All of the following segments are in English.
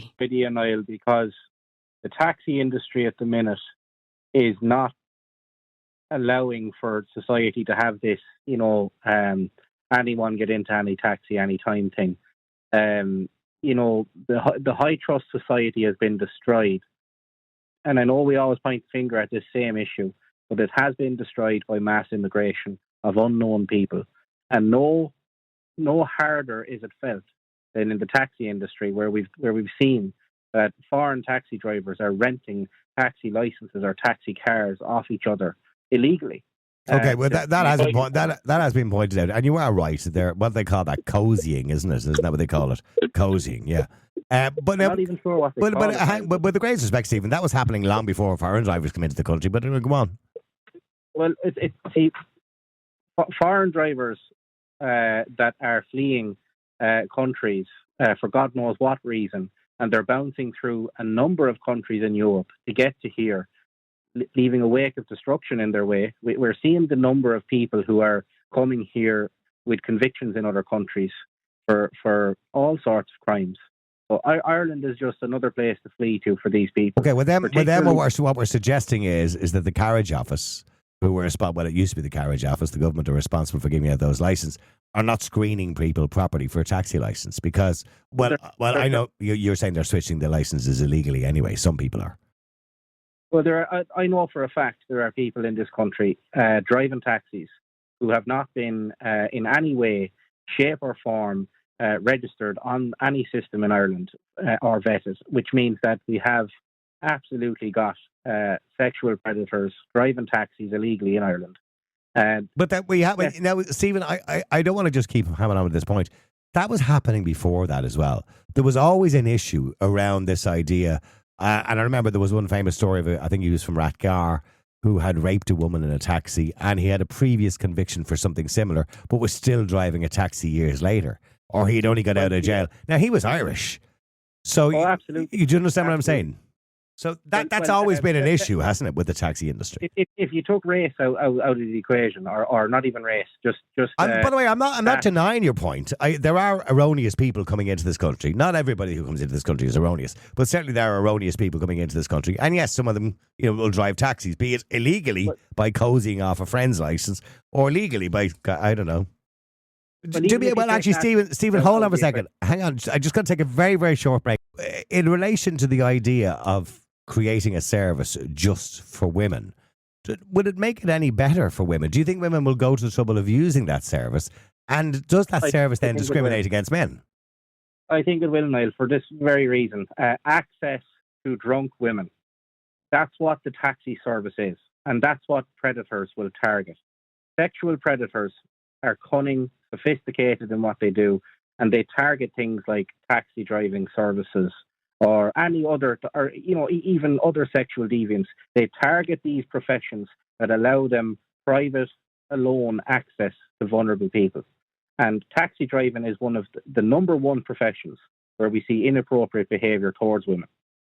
exactly. Idea, Niall, because the taxi industry at the minute is not allowing for society to have this, anyone get into any taxi anytime thing. The high trust society has been destroyed. And I know we always point the finger at this same issue, but it has been destroyed by mass immigration of unknown people. And no harder is it felt than in the taxi industry, where we've seen that foreign taxi drivers are renting taxi licenses or taxi cars off each other illegally. Okay, well that has been pointed out, and you are right. There, what they call that, cozying, isn't it? Isn't that what they call it? Cozying, yeah. But I'm not even sure what they call it. But with the greatest respect, Stephen, that was happening long before foreign drivers come into the country. But go on. Well, see, foreign drivers that are fleeing countries for God knows what reason, and they're bouncing through a number of countries in Europe to get to here, leaving a wake of destruction in their way. We're seeing the number of people who are coming here with convictions in other countries for all sorts of crimes. So Ireland is just another place to flee to for these people. Okay, with them, what we're suggesting is that the carriage office, it used to be the carriage office, the government are responsible for giving out those licenses, are not screening people properly for a taxi license because, I know you're saying they're switching the licenses illegally anyway. Some people are. Well, I know for a fact there are people in this country driving taxis who have not been in any way, shape or form registered on any system in Ireland or vetted, which means that we have absolutely got sexual predators driving taxis illegally in Ireland. But that we have now, Stephen. I don't want to just keep hammering on with this point. That was happening before that as well. There was always an issue around this idea. And I remember there was one famous story of I think he was from Rathgar, who had raped a woman in a taxi, and he had a previous conviction for something similar, but was still driving a taxi years later, or he'd only got out of jail. Now, he was Irish. So absolutely. You do understand what I'm saying? So that's always been an issue, hasn't it, with the taxi industry? If you took race out of the equation, or not even race, just. By the way, I'm not denying your point. There are erroneous people coming into this country. Not everybody who comes into this country is erroneous, but certainly there are erroneous people coming into this country. And yes, some of them, will drive taxis, be it illegally by cozying off a friend's license, or legally by I don't know. Actually, Stephen, hold on a second. Hang on, I just got to take a very, very short break. In relation to the idea of creating a service just for women, would it make it any better for women? Do you think women will go to the trouble of using that service? And does that service then discriminate against men? I think it will, Niall, for this very reason. Access to drunk women. That's what the taxi service is. And that's what predators will target. Sexual predators are cunning, sophisticated in what they do, and they target things like taxi driving services or any other, or even other sexual deviants. They target these professions that allow them private, alone access to vulnerable people. And taxi driving is one of the number one professions where we see inappropriate behaviour towards women.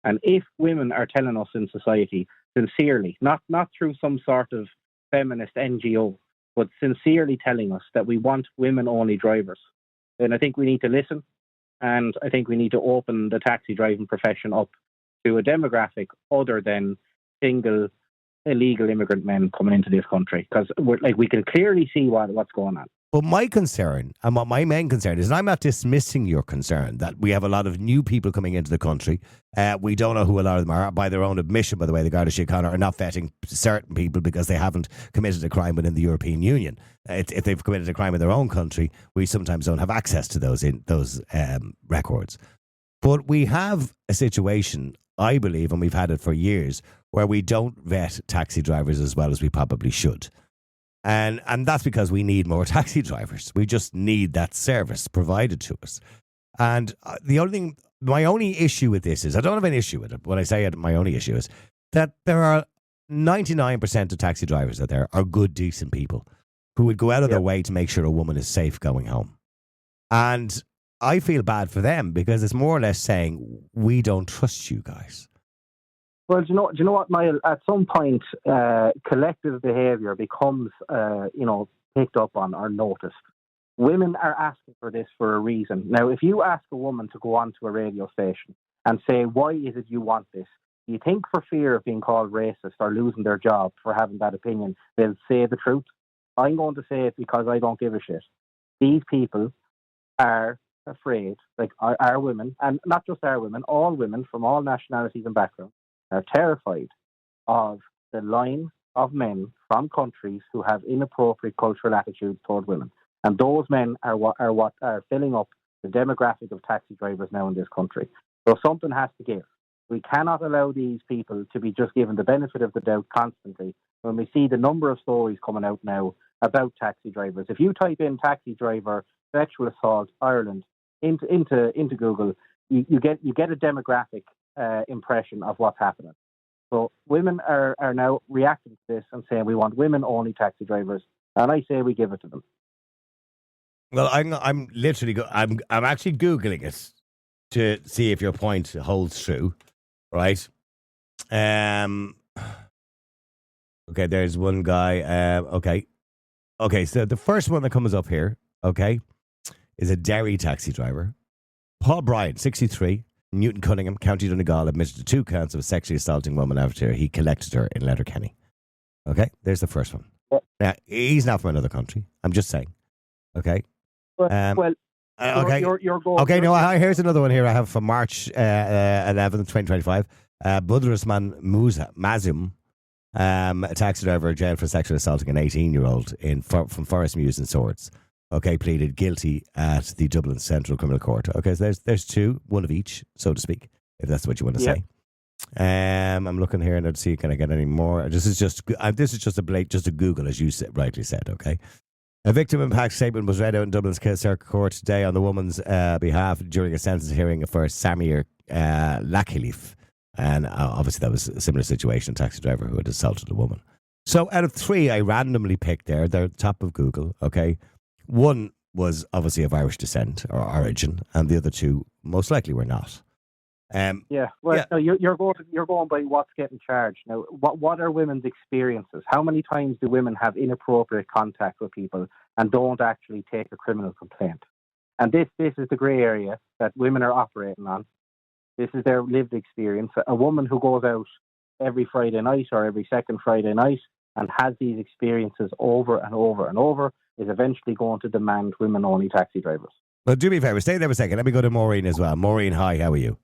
And if women are telling us in society sincerely, not through some sort of feminist NGO, but sincerely telling us that we want women-only drivers, then I think we need to listen. And I think we need to open the taxi driving profession up to a demographic other than single illegal immigrant men coming into this country, because we can clearly see what's going on. Well, my concern, and what my main concern is, and I'm not dismissing your concern, that we have a lot of new people coming into the country. We don't know who a lot of them are. By their own admission, by the way, the Garda Síochána are not vetting certain people because they haven't committed a crime within the European Union. If they've committed a crime in their own country, we sometimes don't have access to those records. But we have a situation, I believe, and we've had it for years, where we don't vet taxi drivers as well as we probably should. And that's because we need more taxi drivers. We just need that service provided to us. And my only issue with this is, I don't have an issue with it. When I say it, my only issue is that there are 99% of taxi drivers out there are good, decent people who would go out of their way to make sure a woman is safe going home. And I feel bad for them because it's more or less saying, we don't trust you guys. Well, do you know what, Niall? At some point, collective behaviour becomes, picked up on or noticed. Women are asking for this for a reason. Now, if you ask a woman to go onto a radio station and say, why is it you want this? Do you think for fear of being called racist or losing their job for having that opinion, they'll say the truth? I'm going to say it because I don't give a shit. These people are afraid, like our women, and not just our women, all women from all nationalities and backgrounds are terrified of the line of men from countries who have inappropriate cultural attitudes toward women. And those men are what are filling up the demographic of taxi drivers now in this country. So something has to give. We cannot allow these people to be just given the benefit of the doubt constantly when we see the number of stories coming out now about taxi drivers. If you type in taxi driver sexual assault Ireland into Google, you get a demographic impression of what's happening. So women are now reacting to this and saying we want women only taxi drivers, and I say we give it to them. Well, I'm literally I'm actually Googling it to see if your point holds true, right? Okay, there's one guy. Okay. So the first one that comes up here, okay, is a Derry taxi driver, Paul Bryan, 63, Newton Cunningham, County Donegal, admitted to 2 counts of sexually assaulting woman after he collected her in Letterkenny. Okay, there's the first one. Now he's not from another country. I'm just saying. Okay. Okay. You're going. Okay, here's another one here I have from March 11th, 2025. Budrasman Mazum, a taxi driver jailed for sexually assaulting an 18-year-old from Forest Mews and Swords. Okay, pleaded guilty at the Dublin Central Criminal Court. Okay, so there's 2, one of each, so to speak, if that's what you want to say. I'm looking here and to see can I get any more. This is just a Google, as you rightly said. Okay. A victim impact statement was read out in Dublin's Circuit Court today on the woman's behalf during a sentencing hearing for Samir Lakilif. And obviously that was a similar situation, a taxi driver who had assaulted a woman. So out of 3 I randomly picked they're at the top of Google, okay? One was obviously of Irish descent or origin, and the other 2 most likely were not. No, you're going by what's getting charged. Now, what are women's experiences? How many times do women have inappropriate contact with people and don't actually take a criminal complaint? And this is the grey area that women are operating on. This is their lived experience. A woman who goes out every Friday night or every second Friday night and has these experiences over and over and over is eventually going to demand women-only taxi drivers. Well, do me a favour, stay there for a second. Let me go to Maureen as well. Maureen, hi, how are you?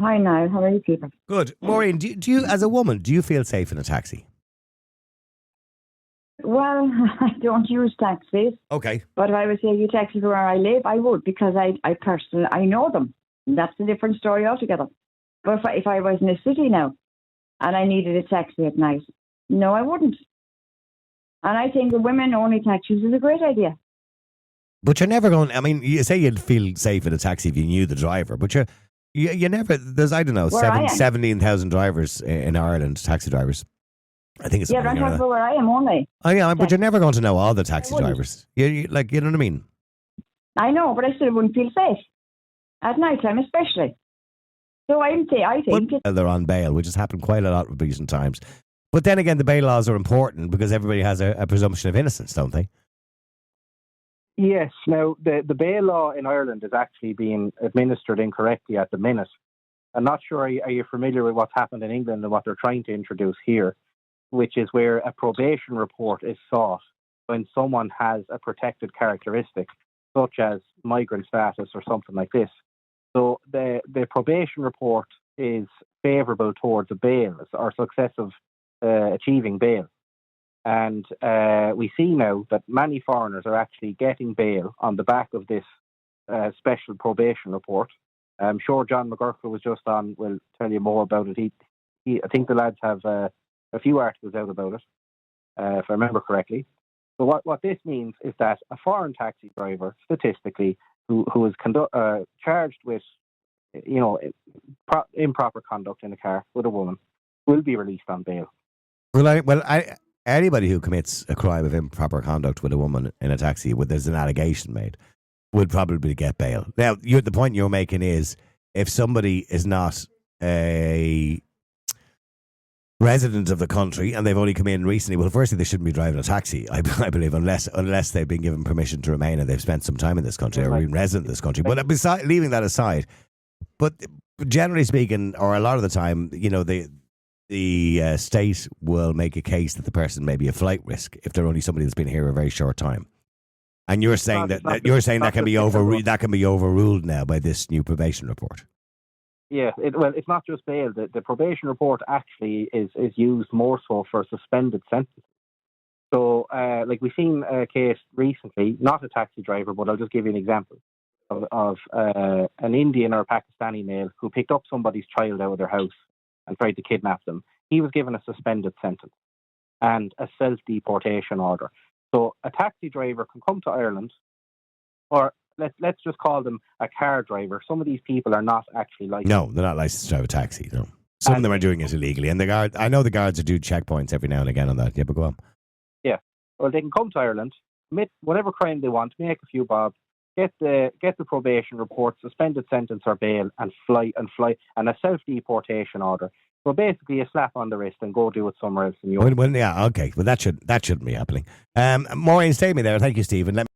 Hi, Niall. How are you keeping? Good. Maureen, do you, as a woman, do you feel safe in a taxi? Well, I don't use taxis. Okay. But if I was taking a taxi to where I live, I would, because I personally, I know them. And that's a different story altogether. But if I was in a city now and I needed a taxi at night, no, I wouldn't. And I think the women-only taxis is a great idea. But you're never going, I mean, you say you'd feel safe in a taxi if you knew the driver, but you never, there's, I don't know, 17,000 drivers in Ireland, taxi drivers. I think it's... Yeah, but I'm talking about where I am only. Oh, yeah, but you're never going to know all the taxi drivers. You know what I mean? I know, but I still wouldn't feel safe. At night time, especially. So I think... But they're on bail, which has happened quite a lot in recent times. But then again, the bail laws are important because everybody has a presumption of innocence, don't they? Yes. Now, the bail law in Ireland is actually being administered incorrectly at the minute. I'm not sure, are you familiar with what's happened in England and what they're trying to introduce here, which is where a probation report is sought when someone has a protected characteristic, such as migrant status or something like this. So the probation report is favourable towards a bail or success of achieving bail. And we see now that many foreigners are actually getting bail on the back of this special probation report. I'm sure John McGurkle was just on, will tell you more about it. I think the lads have a few articles out about it, if I remember correctly. So what this means is that a foreign taxi driver, statistically, who is charged with, improper conduct in a car with a woman, will be released on bail. Anybody who commits a crime of improper conduct with a woman in a taxi, where there's an allegation made, would probably get bail. Now, the point you're making is, if somebody is not a resident of the country and they've only come in recently, well, firstly, they shouldn't be driving a taxi, I believe, unless they've been given permission to remain and they've spent some time in this country or been resident in this country. But leaving that aside, but generally speaking, or a lot of the time, the state will make a case that the person may be a flight risk if they're only somebody that's been here a very short time. And you're saying that can be overruled now by this new probation report. Yeah, it's not just bail. The probation report actually is used more so for suspended sentences. So, we've seen a case recently, not a taxi driver, but I'll just give you an example of an Indian or a Pakistani male who picked up somebody's child out of their house and tried to kidnap them. He was given a suspended sentence and a self-deportation order. So a taxi driver can come to Ireland, or let's just call them a car driver. Some of these people are not actually licensed. No, they're not licensed to drive a taxi. No, some of them are doing it illegally, and I know the guards are doing checkpoints every now and again on that. Yeah, but go on. Yeah, well, they can come to Ireland, commit whatever crime they want, make a few bob, get the probation report, suspended sentence or bail, and fly, and a self-deportation order. So basically, a slap on the wrist and go do it somewhere else in Europe. Yeah, okay. Well, that shouldn't be happening. Maureen, stay with me there. Thank you, Stephen.